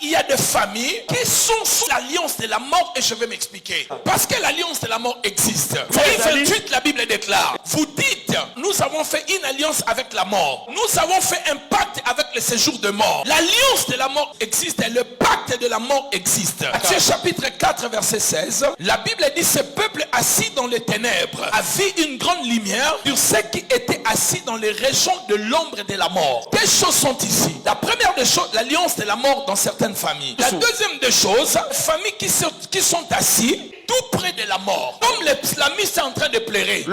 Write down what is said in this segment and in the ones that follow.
Il y a des familles qui sont sous l'alliance de la mort et je vais m'expliquer. Parce que l'alliance de la mort existe. Verset 28, la Bible déclare. Vous dites, nous avons fait une alliance avec la mort. Nous avons fait un pacte avec le séjour de mort. L'alliance de la mort existe et le pacte de la mort existe. Matthieu chapitre 4 verset 16. La Bible dit, ce peuple assis dans les ténèbres a vu une grande lumière sur ceux qui étaient assis dans les régions de l'ombre de la mort. Quelles choses sont ici? La première des choses, l'alliance de la mort dans certaines familles. La deuxième des choses, familles qui sont assis tout près de la mort. Comme l'islamiste est en train de pleurer.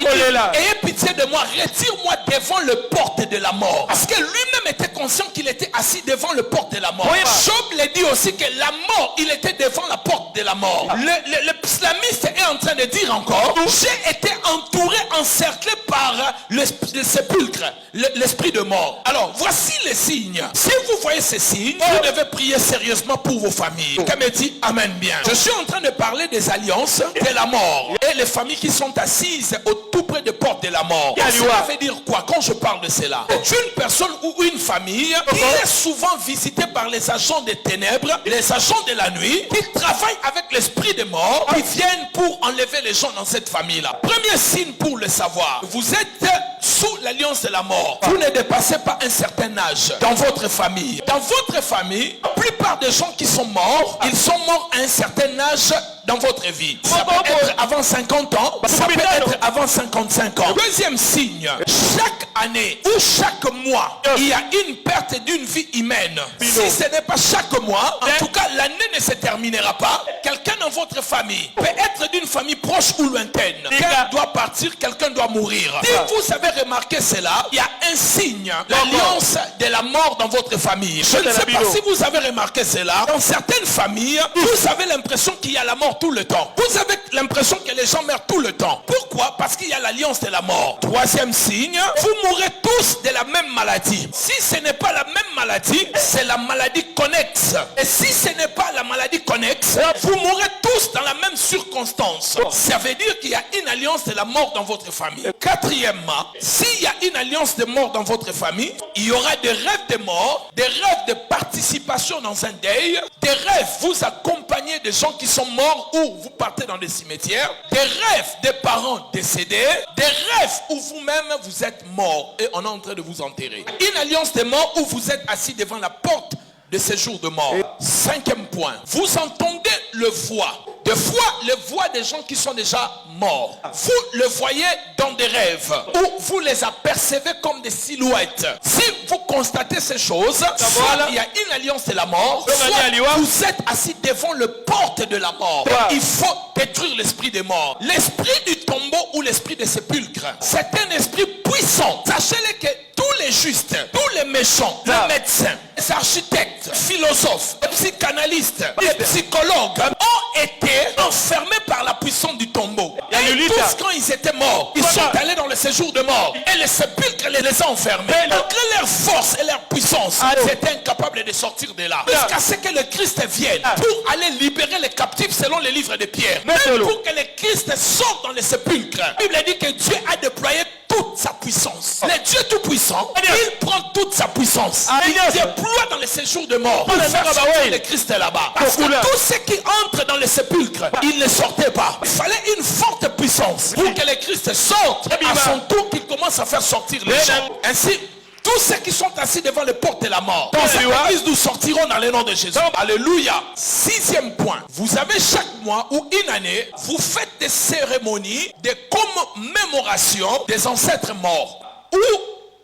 Ayez pitié de moi, retire-moi devant le porte de la mort. Parce que lui-même était conscient qu'il était assis devant le porte de la mort. Job le dit aussi que la mort, il était devant la porte de la mort. L'islamiste est en train de dire encore, j'ai été entouré, encerclé par le sépulcre, l'esprit de mort. Alors, voici les signes. Si vous voyez ces signes, vous devez prier sérieusement pour vos familles. Comme me dit, amen bien. Je suis en train de parler des alliances de la mort et les familles qui sont assises au tout près des portes de la mort. Cela veut dire quoi quand je parle de cela? C'est une personne ou une famille qui est souvent visitée par les agents des ténèbres, les agents de la nuit, qui travaillent avec l'esprit de mort, qui viennent pour enlever les gens dans cette famille-là. Premier signe pour le savoir, vous êtes sous l'alliance de la mort. Vous ne dépassez pas un certain âge dans votre famille. Dans votre famille, la plupart des gens qui sont morts, ils sont morts à un certain âge dans votre vie. Ça peut être avant 50 ans, ça peut être avant 55 ans. Deuxième signe, chaque année ou chaque mois, il y a une perte d'une vie humaine. Si ce n'est pas chaque mois, en tout cas l'année ne se terminera pas. Quelqu'un dans votre famille peut être d'une famille proche ou lointaine. Quelqu'un doit partir, quelqu'un doit mourir. Si vous avez remarqué cela, il y a un signe, l'alliance de la mort dans votre famille. Je ne sais pas si vous avez remarqué cela. Dans certaines familles, vous avez l'impression qu'il y a la mort tout le temps. Vous avez l'impression que les gens meurent tout le temps. Pourquoi? Parce qu'il y a l'alliance de la mort. Troisième signe, vous mourrez tous de la même maladie. Si ce n'est pas la même maladie, c'est la maladie connexe. Et si ce n'est pas la maladie connexe, vous mourrez tous dans la même circonstance. Ça veut dire qu'il y a une alliance de la mort dans votre famille. Quatrièmement, s'il y a une alliance de mort dans votre famille, il y aura des rêves de mort, des rêves de participation dans un deuil, des rêves vous accompagnez des gens qui sont morts ou vous partez dans des cimetières, des rêves des parents décédés, des rêves où vous-même vous êtes mort et on est en train de vous enterrer. Une alliance de mort où vous êtes assis devant la porte de ces jours de mort. Cinquième point, vous entendez le voix. Des fois, les voix des gens qui sont déjà morts. Vous le voyez dans des rêves ou vous les apercevez comme des silhouettes. Si vous constatez ces choses, soit il y a une alliance de la mort, soit vous êtes assis devant le porte de la mort. Il faut détruire l'esprit des morts. L'esprit du tombeau ou l'esprit des sépulcres, c'est un esprit puissant. Sachez-le que tous les justes, tous les méchants, les médecins, les architectes, philosophes, les psychanalystes, les psychologues ont été enfermés par la puissance du tombeau. Et tous quand ils étaient morts, ils sont allés dans le séjour de mort. Et le sépulcre les a enfermés. Malgré leur force et leur puissance, ils étaient incapables de sortir de là. Jusqu'à ce que le Christ vienne pour aller libérer les captifs selon les livres de Pierre. Même pour que le Christ sorte dans le sépulcre. La Bible dit que Dieu a déployé toute sa puissance. Le Dieu tout-puissant, il prend toute sa puissance. Il déploie dans les séjours de mort pour faire sortir le Christ là-bas. Parce que tous ceux qui entrent dans le sépulcre, ils ne sortaient pas. Il fallait une forte puissance pour que le Christ sorte à son tour, qu'il commence à faire sortir les gens. Ainsi, tous ceux qui sont assis devant les portes de la mort, dans cette église, nous sortirons dans le nom de Jésus. Alléluia. Sixième point. Vous avez chaque mois ou une année, vous faites des cérémonies de commémoration des ancêtres morts. Où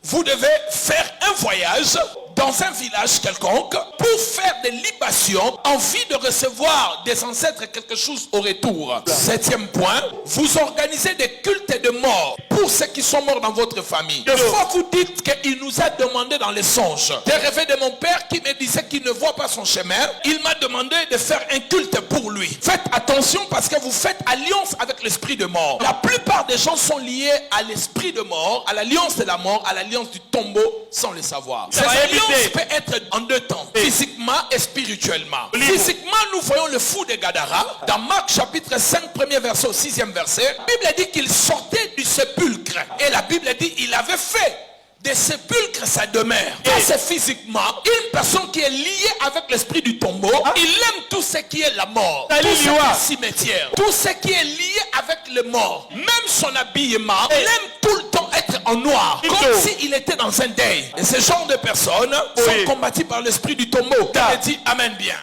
vous devez faire un voyage dans un village quelconque pour faire des libations en vue de recevoir des ancêtres quelque chose au retour. Septième point, vous organisez des cultes de mort pour ceux qui sont morts dans votre famille. Des fois vous dites qu'il nous a demandé dans les songes. J'ai rêvé de mon père qui me disait qu'il ne voit pas son chemin. Il m'a demandé de faire un culte pour lui. Faites attention parce que vous faites alliance avec l'esprit de mort. La plupart des gens sont liés à l'esprit de mort, à l'alliance de la mort, à l'alliance du tombeau sans le savoir. Ces alliances peut être en deux temps, physiquement et spirituellement. Physiquement, nous voyons le fou de Gadara dans Marc chapitre 5, premier verset au 6e verset. La Bible dit qu'il sortait du sépulcre et la Bible dit qu'il avait fait Des sépulcres, sa demeure. Ça, c'est physiquement. Une personne qui est liée avec l'esprit du tombeau, il aime tout ce qui est la mort. Tout ce qui est cimetière. Tout ce qui est lié avec le mort. Même son habillement, il aime tout le temps être en noir. Comme s'il était dans un deuil. Et ce genre de personnes sont combattues par l'esprit du tombeau. Elle dit Amen bien.